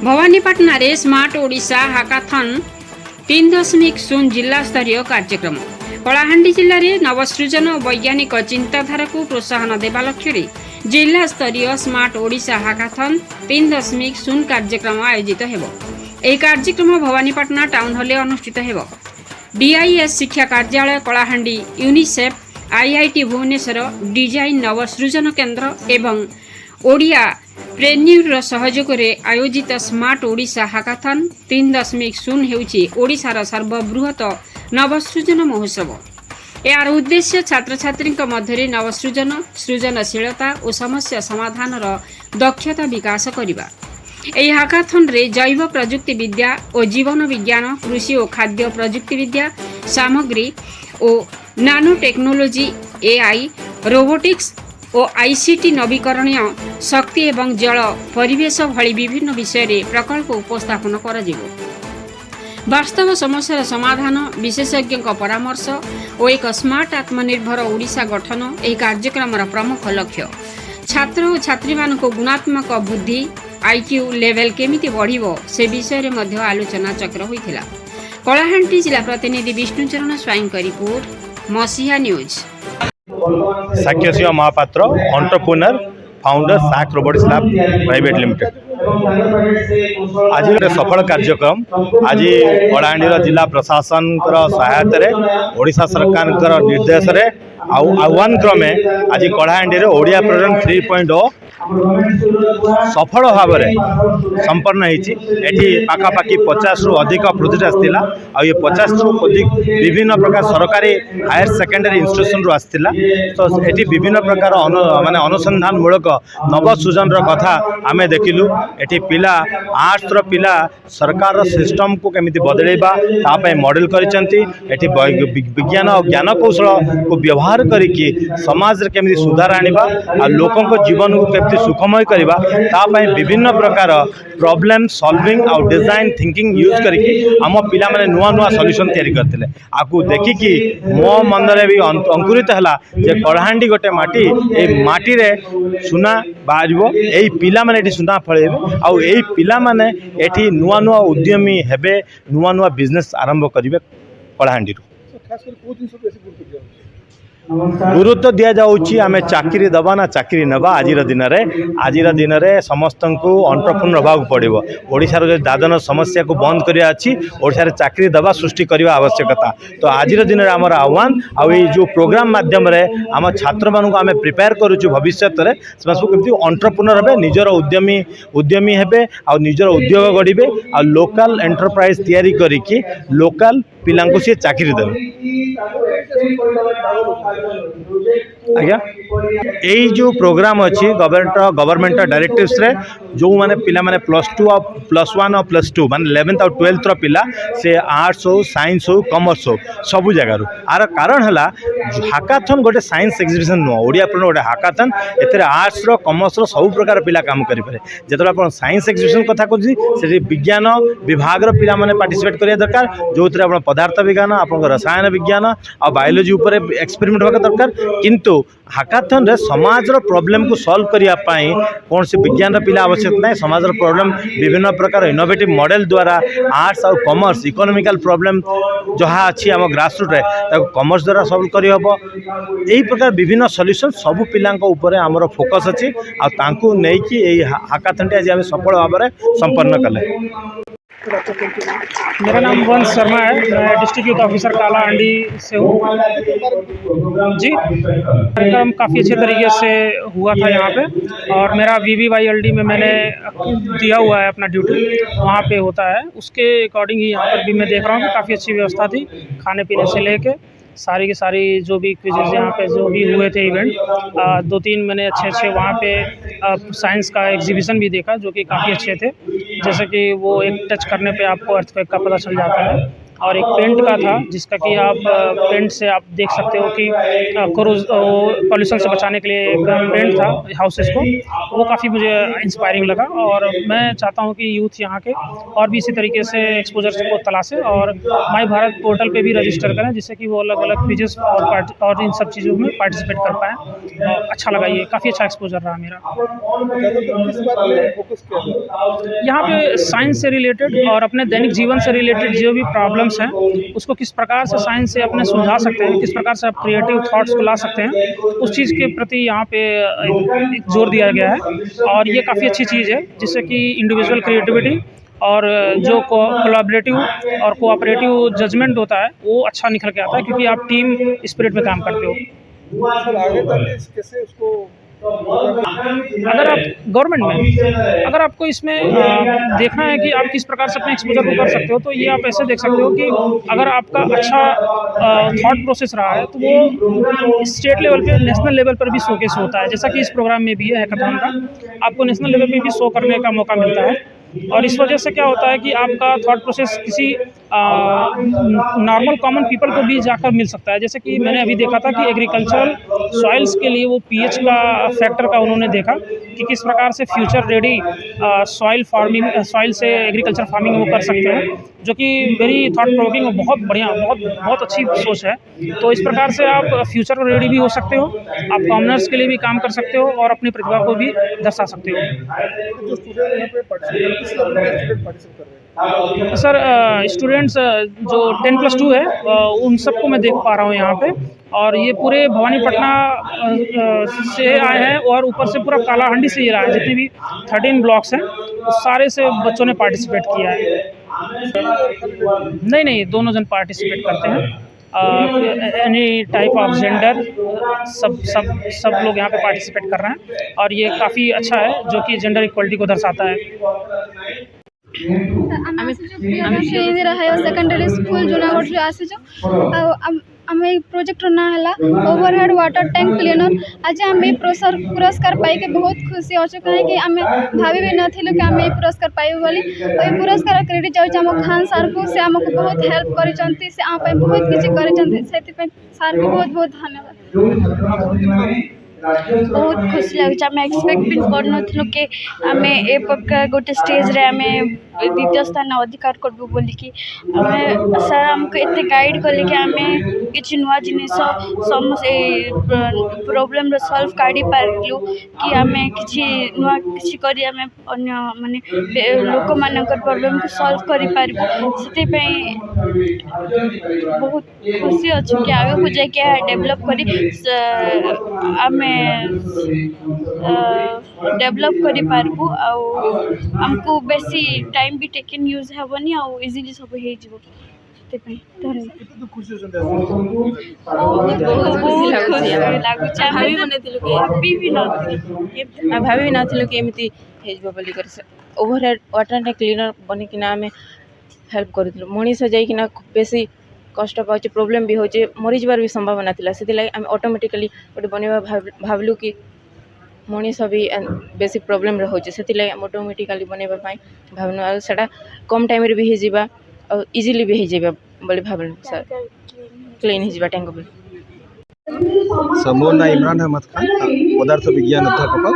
भवानीपाटना रे स्मार्ट ओडिशा हाकाथन 3.0 जिला स्तरीय कार्यक्रम कलाहांडी जिले में नवसृजन और वैज्ञानिक चिंताधारा को प्रोत्साहन देवा लक्ष्य जिला स्तरीय स्मार्ट ओडिशा हाकाथन 3.0 कार्यक्रम आयोजित हेबो। यह कार्यक्रम भवानीपाटना टाउन हॉल अनुष्ठित हेबो। डीआईएस शिक्षा कार्यालय Kalahandi, UNICEF, IIT Bhubaneswar, design Navasrujan Kendra एवं ओडिया प्रेन्यूर सहयोग में आयोजित स्मार्ट ओडिशा हाकाथन 3.0 हेउछि ओडिशार सर्वबृहत नवसृजन महोत्सव। यार उद्देश्य छात्र छात्री मध्य नवसृजन, सृजनशीलता और समस्या समाधान दक्षता विकास करने। यह हाकाथन रे जैव प्रजुक्ति विद्या और जीवन विज्ञान, कृषि और खाद्य प्रजुक्ति विद्या, सामग्री और नानो टेक्नोलोजी, एआई, रोबोटिक्स और आईसीटी, नवीकरणीय शक्ति एवं जल परिवेश भली विभिन्न विषय रे प्रकल्प उपस्थापन करा जिवो। वास्तव समस्या समाधान, विशेषज्ञ परामर्श और एक स्मार्ट आत्मनिर्भर ओडिशा गठन यह कार्यक्रम प्रमुख लक्ष्य। छात्र और छात्री मान गुणात्मक बुद्धि आईक्यू लेवल केमिति बढ़िबो से विषय रे मध्य आलोचना चक्र होइथिला। कलाहांडी जिला प्रतिनिधि विष्णुचरण स्वाईं का रिपोर्ट, मसीहा न्यूज। साक्ष्य महापात्र, एंटरप्रेन्योर, फाउंडर, साक रोबोटिक्स लैब प्राइवेट लिमिटेड। आज गोटे सफल कार्यक्रम आज कलाहांडी जिला प्रशासन सहायता ओडिशा सरकार निर्देश आह्वान क्रमे आज कलाहांडी ओडिया प्रोग्राम 3.0 सफल भाव में संपन्न होती। पाखापाखि 50 रु अधिक प्रोजेक्ट आसाला। ये 50 रु अधिक विभिन्न प्रकार सरकारी हायर सेकेंडरी इंस्टीट्यूशन रु आसाला। तो ये विभिन्न प्रकार माने अनुसंधान मूलक नवसृजन कथा आमे देखिलु। ये पिला आर्ट्स पिला सरकार सिस्टम को केमिति बदलेबा तापय मॉडल करिसेंती। एठी विज्ञान और ज्ञान कौशल को व्यवहार करिकि समाज रे केमिति सुधार आनिबा आ लोकन को जीवन को केमिति सुखमय करबा तापय विभिन्न प्रकार प्रॉब्लम सॉल्विंग और डिजाइन थिंकिंग यूज करके आम पिला माने नुआ नुआ सॉल्यूशन तैयारी करथिले। आकु देखिकि मो मन रे भी अंकुरित हला जे कलाहांडी गोटे माटी, ए माटी रे सुना बाजबो, एई पिला माने एठी सुना फळेबे आ एई पिला माने एठी नुआ नुआ उद्यमी हेबे, नुआ नुआ बिजनेस आरंभ करिवे। कलाहांडी खास कर को दिन सब बेसी गुरुत्व दिया जाउछि आमे चाकरी दबा ना चाकरी नबा। आजिर दिन रे समस्त को एंटरप्रेन्योर होबाक पड़िबो। ओडिशार जो दादन समस्या को बंद करिया अछि, ओडिशार चाकरी दबा सृष्टि करबा आवश्यकता। तो आजिर दिन रे हमर आह्वान आ जो प्रोग्राम माध्यम रे हम छात्र मानू आमे प्रिपेयर करूछु भविष्य रे समस्त केमति एंटरप्रेन्योर हेबे, निजर उद्यमी हेबे आ निजर उद्योग गढ़िबे आ लोकल एंटरप्राइज तैयारी करिकि लोकल पिलांको से चाकरी देबे। आज्ञा यही जो प्रोग्राम अच्छी गवर्नमेंट डायरेक्टिव्स रे जो माने पिला माने +2 और +1 और +2 माने 11th और 12th रो पिला से आर्ट्स हो, साइंस हो, कॉमर्स हो सबु जगार। आर कारण हला हाकाथन गोटे साइंस एग्जिबिशन नुह, ओडिया प्रोग्राम गोटे हाकाथन। एथरे आर्ट्स रो, कॉमर्स रो सब प्रकार पिला काम करि पारे। जेतरा अपन साइंस एग्जिबिशन कथा कहछि से विज्ञान विभाग रो पिला माने पार्टिसिपेट करिया दरकार, जोथरे अपन पदार्थ विज्ञान, अपन रसायन विज्ञान और बायोलॉजी ऊपर एक्सपेरिमेंट होगा दरकार। किंतु हाकाथन रे समाज रो प्रॉब्लम को सॉल्व करिया पाई कौन से विज्ञान पिला आवश्यक नहीं। समाज रो प्रॉब्लम विभिन्न प्रकार इनोवेटिव मॉडल द्वारा आर्ट्स और कॉमर्स इकोनॉमिकल प्रॉब्लम जहाँ अच्छी आम ग्रासरूट रे ताको कॉमर्स द्वारा सॉल्व करि हबो। एही प्रकार विभिन्न सॉल्यूशन सब पिलांको ऊपर हमर फोकस अछि आ तांको नै कि एही हाकाथन आज हम सफल भाव में संपन्न कले। मेरा नाम वंश शर्मा है, मैं डिस्ट्रिक्ट यूथ ऑफिसर कालाहांडी से हूँ जी। कार्यक्रम काफ़ी अच्छे तरीके से हुआ था यहाँ पे, और मेरा VVYLD में मैंने दिया हुआ है अपना ड्यूटी, वहाँ पे होता है। उसके अकॉर्डिंग ही यहाँ पर भी मैं देख रहा हूँ कि काफ़ी अच्छी व्यवस्था थी, खाने पीने से लेके सारी की सारी जो भी क्विज़ेज यहाँ पे जो भी हुए थे इवेंट। 2-3 मैंने अच्छे वहाँ पे साइंस का एग्जीबिशन भी देखा जो कि काफ़ी अच्छे थे। जैसे कि वो एक टच करने पे आपको अर्थक्वेक का पता चल जाता है, और एक पेंट का था जिसका कि आप पेंट से आप देख सकते हो कि पॉल्यूशन से बचाने के लिए एक पेंट था हाउसेस को, वो काफ़ी मुझे इंस्पायरिंग लगा। और मैं चाहता हूँ कि यूथ यहाँ के और भी इसी तरीके से एक्सपोजर को तलाशें और माई भारत पोर्टल पे भी रजिस्टर करें, जिससे कि वो अलग अलग क्विजेस और इन सब चीज़ों में पार्टिसिपेट कर पाएँ। अच्छा लगा, ये काफ़ी अच्छा एक्सपोजर रहा मेरा। यहाँ पे साइंस से रिलेटेड और अपने दैनिक जीवन से रिलेटेड जो भी प्रॉब्लम्स हैं उसको किस प्रकार से साइंस से अपने सुलझा सकते हैं, किस प्रकार से आप क्रिएटिव थॉट्स को ला सकते हैं, उस चीज़ के प्रति यहाँ पे एक जोर दिया गया है। और ये काफ़ी अच्छी चीज़ है जिससे कि इंडिविजुअल क्रिएटिविटी और जो कोलैबोरेटिव और कोऑपरेटिव जजमेंट होता है वो अच्छा निकल के आता है, क्योंकि आप टीम स्पिरिट में काम करते हो। अगर आप गवर्नमेंट में अगर आपको इसमें देखना है कि आप किस प्रकार से अपने एक्सपोजर को कर सकते हो, तो ये आप ऐसे देख सकते हो कि अगर आपका अच्छा थॉट प्रोसेस रहा है तो वो स्टेट लेवल पे, नेशनल लेवल पर भी शोकेस होता है, जैसा कि इस प्रोग्राम में भी है हैकाथॉन का, आपको नेशनल लेवल पे भी शो करने का मौका मिलता है। और इस वजह से क्या होता है कि आपका थॉट प्रोसेस किसी नॉर्मल कॉमन पीपल को भी जाकर मिल सकता है। जैसे कि मैंने अभी देखा था कि एग्रीकल्चरल सॉइल्स के लिए वो पीएच का फैक्टर का उन्होंने देखा कि किस प्रकार से फ्यूचर रेडी सॉइल से एग्रीकल्चर फार्मिंग वो कर सकते हैं, जो कि वेरी थॉट प्रोवोकिंग और बहुत बढ़िया, बहुत अच्छी सोच है। तो इस प्रकार से आप फ्यूचर रेडी भी हो सकते हो, आप कॉमनर्स के लिए भी काम कर सकते हो और अपनी प्रतिभा को भी दर्शा सकते हो। सर स्टूडेंट्स जो 10+2 है उन सबको मैं देख पा रहा हूँ यहाँ पे, और ये पूरे भवानीपटना से आए हैं और ऊपर से पूरा कालाहांडी से ये रहा है, जितने भी 13 ब्लॉक्स हैं उस सारे से बच्चों ने पार्टिसिपेट किया है। नहीं, दोनों जन पार्टिसिपेट करते हैं, एनी टाइप ऑफ जेंडर सब लोग यहाँ पे पार्टिसिपेट कर रहे हैं, और ये काफ़ी अच्छा है जो कि जेंडर इक्वलिटी को दर्शाता है। Indira higher secondary school Junagarh आसीचु। आम प्रोजेक्ट ना है ओवरहेड वाटर टैंक क्लीनर। आज आम पुरस्कार पाई बहुत खुशी अच्छे, कहीं आम भाभी भी नु कि आम पुरस्कार पाइबू बोली। पुरस्कार क्रेडिट जाऊँ खान सार को, से आमको बहुत हेल्प कर बहुत किसी कर सार को बहुत बहुत धन्यवाद। बहुत खुशी लगे, आम एक्सपेक्ट भी करूँ कि आम ए प्रकार गोटे स्टेज रे आम द्वितीय स्थान अधिकार करूँ बोलिकी। आम सर आमको एत गाइड कले कि आम कि नुआ जिनिस प्रोब्लेम सल्व काढ़ी पार्लु कि आम कि नुआ कि माने लोक मान प्रोब्लेम को सल्व करूँ। से बहुत खुशी अच्छे कि आगे को जाके डेवलप कर आम डेवलप करि पारबू। आमको बेसी टाइम भी टेकन यूज हेबनी आ इजीली सब हे जिवो। भाभी भी नथिलु कि एमती हेजबो बोली कर ओवरहेड वाटर टैंक क्लीनर बनिकिना आम हेल्प करूँ। मनीष जाइकिना बेसी कष्ट पाचे, प्रोब्लेम भी होचे, मरी जबार भी संभावना थिला, से आम ऑटोमेटिकली गोटे बनवा भावलु कि मनीष भी बेसी प्रोब्लेम होचे, से ऑटोमेटिकली बनवा भावनु आ सेटा कम टाइम रे भी हो जिबा और इजीली भी हो जिबा बोली भावनु। सर क्लीन हो जिबा टैंक बोली। समोना इमरान अहमद खान, पदार्थ विज्ञान अध्यापक,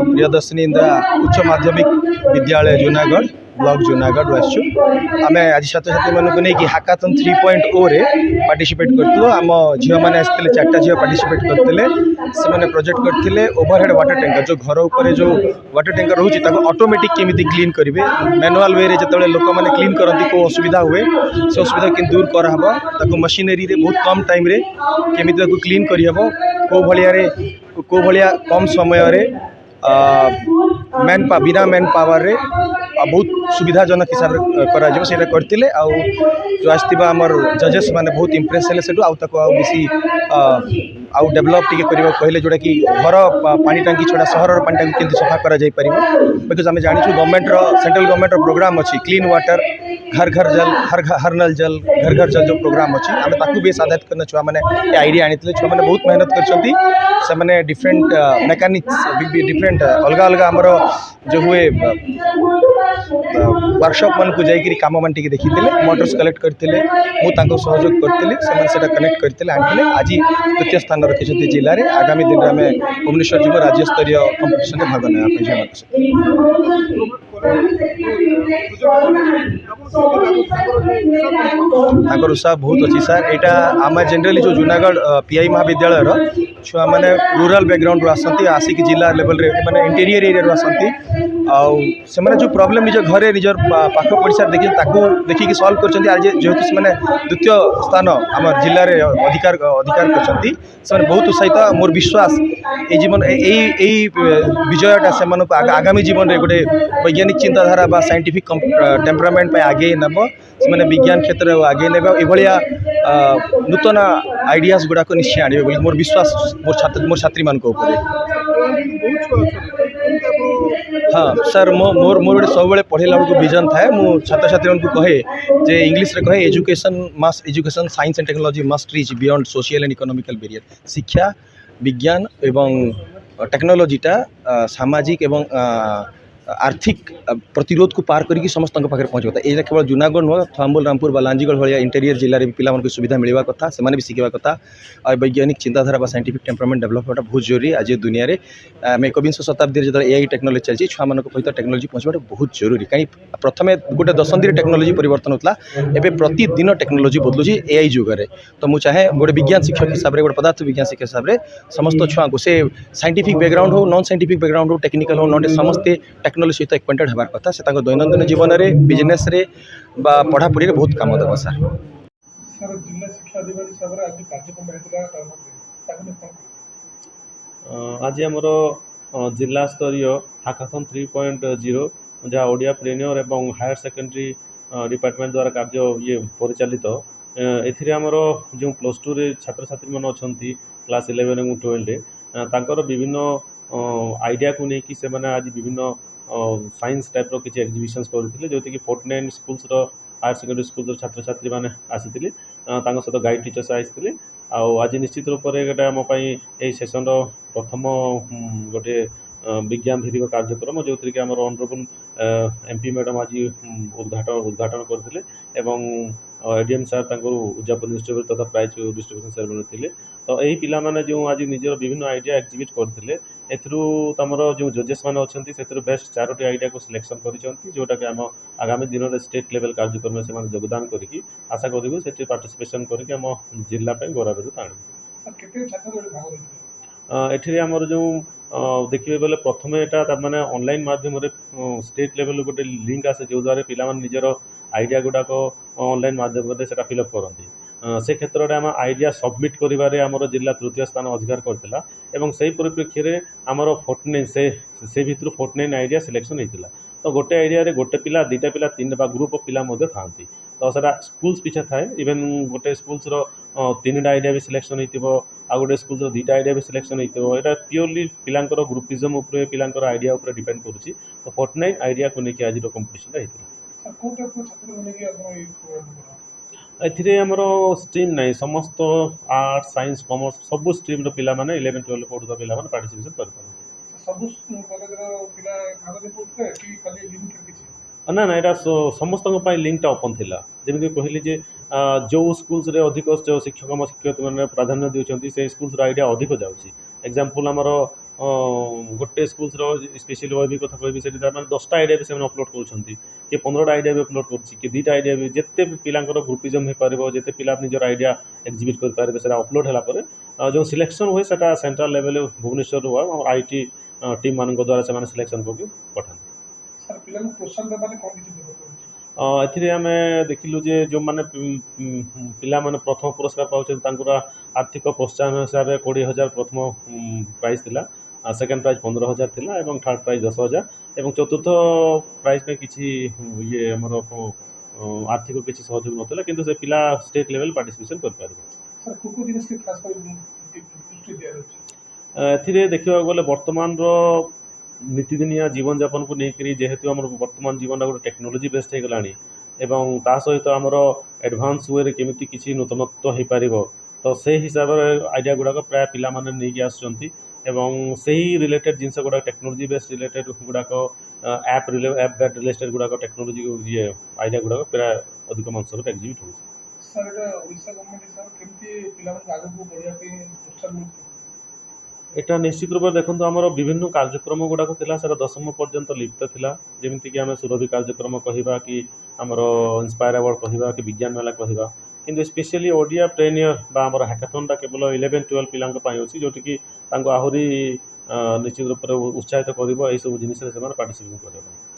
प्रियदर्शिनी इंदिरा उच्च माध्यमिक विद्यालय जूनागढ़ ब्लॉक जूनागढ़ आसचु। आम आज छात्र छात्री मानक नहीं कि हाकाथन 3.0 रे पार्टिसिपेट करथलो। आम झील मैंने आसते 4टा झील पार्टिसिपेट करते, से प्रोजेक्ट करते ओवरहेड वाटर टैंकर, जो घर उपर जो वाटर टैंकर रोचे ऑटोमेटिक केमिति क्लीन करेंगे, मैनुअल वे जो लोक मैंने क्लीन करती को असुविधा हुए से असुविधा कि दूर कराब, मशीनरी रे बहुत कम टाइम रे केमिति क्लीन करहब, को भाया कम समय बिना मैन पावर रे बहुत सुविधाजनक हिसाब से करते। जो आसवा आमर जजेस मैंने बहुत इम्प्रेस है से बेसी आउ डेवलप टी कहले जोटा कि घर पानी टांकी छड़ा सहर पानी टांकी केमती सफा कर बिकज आम जानी गवर्नमेंट सेंट्रल गवर्नमेंट प्रोग्राम अच्छी क्लीन वाटर घर घर जल हर नल जल घर घर जल जो प्रोग्राम अच्छी आम ताकू बेस आधारित करना छुआ मैंने आईडिया आनी छुआ मैंने बहुत मेहनत कर डिफरेंट मैकेनिक्स डिफरेंट अलग अलग आमर जो हुए वर्कशॉप मान को जाइए कम मान टी देखी मोटर्स कलेक्ट करते मुझे सहयोग करी से कनेक्ट करते आनी आज तृतीय स्थान रखी जिले में आगामी दिन में आम भुवनेश्वर जीव राज्य स्तरीय कंपिटिशन में भाग ना उत्साह बहुत अच्छी सार यहाँ आम जनरली जो जूनागढ़ पीआई महाविद्यालय छुआ मैंने रूराल बैकग्राउंड आसती आसिक जिला लेवल रे माने इंटीरियर एरिया आसती आने जो प्रॉब्लम निज घरे निज पाख पड़िशा देखिए सल्व कर जेहेतु से द्वितीय स्थान आम जिले में अधिकार कर बहुत उत्साहित मोर विश्वास ये जीवन यही विजयटा से आगामी जीवन में गोटे वैज्ञानिक चिंताधारा बा साइंटिफिक टेम्परामेंट आगे नब से विज्ञान क्षेत्र में आगे ने भाया नूतन आइडियाज गुड़ाक निश्चय आने बोली मोर विश्वास मोर छात्री मान हाँ सर मोर गोटे सब पढ़ेला बेलू विजन थाए मु छात्र छात्री को कहे जे इंग्लिश रे कहे education science and technology must reach beyond social and economical barrier शिक्षा विज्ञान एवं टेक्नोलॉजीटा सामाजिक एवं आर्थिक प्रतिरोध को पार करके समस्त पाखे पहुँचता ये केवल जूनागढ़ नुह थम्बुल रामपुर बालांजीगढ़ भाया इंटेरियर जिले में पिला सुविधा मिलवा कथा से भी शिखा कथा और वैज्ञानिक चिंताधारा बा साइंटिफिक टेम्परामेंट डेवलप होगा बहुत जरूरी आज दुनिया में आम 21 शताब्दी जो एआई टेक्नोलॉजी चलती छुआ मान सहित टेक्नोलॉजी पहुँचा बहुत जरूरी कहीं प्रथम गोटे दशंधि टेक्नोलॉजी परिवर्तन होता एवं प्रतिदिन टेक्नोलॉजी बदलुची एआई जुगे तो मुझे चाहे गोटे विज्ञान शिक्षक हिसाब से गोटे पदार्थ विज्ञान शिक्षक हिसाब से समस्त छुआ को से साइंटिफिक बैकग्राउंड हो नॉन साइंटिफिक बैकग्राउंड हो टेक्निकल हो नटे समस्ते टेक्नोलॉजी सहित एक्वेंटेड होबार कथा से दैनंदिन जीवन में बिजनेस रे बा पढ़ापढ़ी बहुत काम देव सर सर जिला शिक्षा अधिकारी हिसाब से आज कार्यक्रम होता आज आमर जिला स्तरीय हाकाथन 3.0 जहाँ ओडिया प्रेनियर एवं हायर सेकेंडरी डिपार्टमेंट द्वारा कार्य ये परिचालित एमर जो +2 रे छात्र छात्री मान अच्छा क्लास 11 और 12 तांकर विभिन्न आइडिया को लेकिन से मैंने आज विभिन्न साइंस टाइप रो किसी एग्जिबिशन्स करते जो कि 49 स्कूल्स हायर सेकेंडरी स्कूल छात्र छात्री मैंने आसी सहित गाइड टीचर्स आते आज निश्चित रूप से गोटे आम सेसन प्रथम गोटे विज्ञान भित्तिक कार्यक्रम जो थी आम ऑनरेबल एमपी मैडम आज उद्घाटन करते एडीएम सार उद्यापन डिस्ट्रीब्यूट तथा प्राइज डिस्ट्रीब्यूशन सेरेमनी थी तो यही पिला माने जो आज निजर विभिन्न आइडिया एक्जिबिट करते एमर जो जजेस मैंने अच्छा बेस्ट 4टी आइडिया को सिलेक्शन करोटा कि आम आगामी दिन में स्टेट लेवल कार्यक्रम से योगदान करके आशा करूँ से पार्टिसिपेशन करके आम जिला गौरव एठी आमर जो देखिए बोले प्रथम यहाँ मैंने ऑनलाइन माध्यम स्टेट लेवल गोटे लिंक आसे जो द्वारा पिला निजर आइडिया गुड़ाक ऑनलाइन माध्यम से फिलअप करती से क्षेत्र में आम आइडिया सबमिट करिबारे आमर जिला तृतीय स्थान अधिकार करथिला एवं से परिप्रेक्षी में आमर 49 से भितर 49 आइडिया सिलेक्शन होता तो गोटे आइडिया रे गोटे पिला 2टा पिला 3 बा ग्रुप पिला मध्य थांती तो सर स्कूल्स पिछा थाए इवेन गोटे स्कूल्स 3टा आइडिया भी सिलेक्शन होइतिबो आ गोटे स्कूल्स 2टा आइडिया भी सिलेक्शन होइतिबो एटा प्योरली पिलांकर ग्रुपिज्म ऊपर पिलांकर आइडिया ऊपर डिपेंड करूची तो 49 आइडिया को लेके आज कंपटीशन एमर स्ट्रीम ना समस्त आर्ट्स साइंस कॉमर्स सब स्ट्रीम पिला माने 11 12 पढ़ुवा पिला माने पार्टिसिपेशन कर ना ना यहाँ समस्त लिंकटा ओपन थिला जमी कहली जे जो स्कूल्स रे अधिक जो शिक्षक शिक्षक मैंने प्राधान्य देउछंती से स्कूल्स आइडिया अधिक जाउची एग्जांपल आमर गोटे स्कूल्स स्पेशली वही कथा कहबी से 10टा आइडिया भी से अपलोड करुँच कि 15टा आइडिया भी अपलोड कर 2टा आइडिया भी जिते पिलांकर ग्रुपिज्म हो पार जिते पिला निजर आइडिया एक्जिबिट कर पारे से अपलोड है जो सिलेक्शन हुए से सेंट्रल लेवल भुवनेश्वर हुआ आईटी टीम मान द्वारा से सिलेक्शन करके पठाते एथिरे आम देखिलु जे जो माने पिला माने प्रथम पुरस्कार पाउछन आर्थिक प्रोत्साहन हिसाब से 20,000 प्रथम प्राइज थिला सेकेंड प्राइज 15,000 थिला एवं थर्ड प्राइज 10,000 एवं चतुर्थ प्राइज में किसी ये हमर आर्थिक किसी सहयोग नथिला किंतु से पिला स्टेट लेवल पार्टिसिपेशन कर पारे एथिरे देखिबा गले वर्तमान रो नीतिदिनिया जीवन यापन को लेकर जेहेतु आम वर्तमान जीवन गोटे टेक्नोलोजी बेस्ड हो गलानी एवं ता सहित आमर एडभांस वे केमी किसी नूतनत्व हो पार तो से हिसाब से आइडिया गुड़ाक प्राय पिला माने नहीं आसुचंती ଏବଂ ସେହି ରିଲେଟେଡ୍ ଜିନିଷ ଗୁଡ଼ାକ ଟେକ୍ନୋଲୋଜି ବେସ୍ଡ ରିଲେଟେଡ୍ ଗୁଡ଼ାକ ଆପ୍ ରିଲେଟେଡ୍ ଗୁଡ଼ାକ ଟେକ୍ନୋଲୋଜି ଇଏ ଆଇଡ଼ିଆ ଗୁଡ଼ାକ ପୁରା ଅଧିକ ମାଂସରେ ଏକ୍ଜିବିଟ୍ ହେଉଛି। ସାର୍ ଏଇଟା ଓଡ଼ିଶା ଗଭର୍ଣ୍ଣମେଣ୍ଟ ହିସାବରେ କେମିତି ପିଲାମାନଙ୍କୁ ଆଗକୁ ବଢ଼ିବା ପାଇଁ ପ୍ରୋତ୍ସାହନ ମିଳୁଛି? এটা নিশ্চিତ ରୂପରେ ଦେଖନ୍ତୁ ଆମର ବିଭିନ୍ନ କାର୍ଯ୍ୟକ୍ରମ ଗୁଡ଼ାକ ଥିଲା ସେଟା ଦଶମ ପର୍ଯ୍ୟନ୍ତ ଲିପ୍ତ ଥିଲା ଯେମିତିକି ଆମେ ସୁରଭି କାର୍ଯ୍ୟକ୍ରମ କହିବା କି ଆମର ଇନ୍ସପାୟାର ଆୱାର୍ଡ଼ କହିବା କି ବିଜ୍ଞାନ ମେଳା କହିବା କିନ୍ତୁ ସ୍ପେଶିଆଲି ଓଡ଼ିଆ ପ୍ରେନିୟର ବା ଆମର ହ୍ୟାକାଥନ୍ଟା କେବଳ 11-12 ପିଲାଙ୍କ ପାଇଁ ଅଛି ଯେଉଁଠିକି ତାଙ୍କୁ ଆହୁରି ନିଶ୍ଚିତ ରୂପରେ ଉତ୍ସାହିତ କରିବ ଏହିସବୁ ଜିନିଷରେ ସେମାନେ ପାର୍ଟିସିପେସନ୍ କରିବା ପାଇଁ।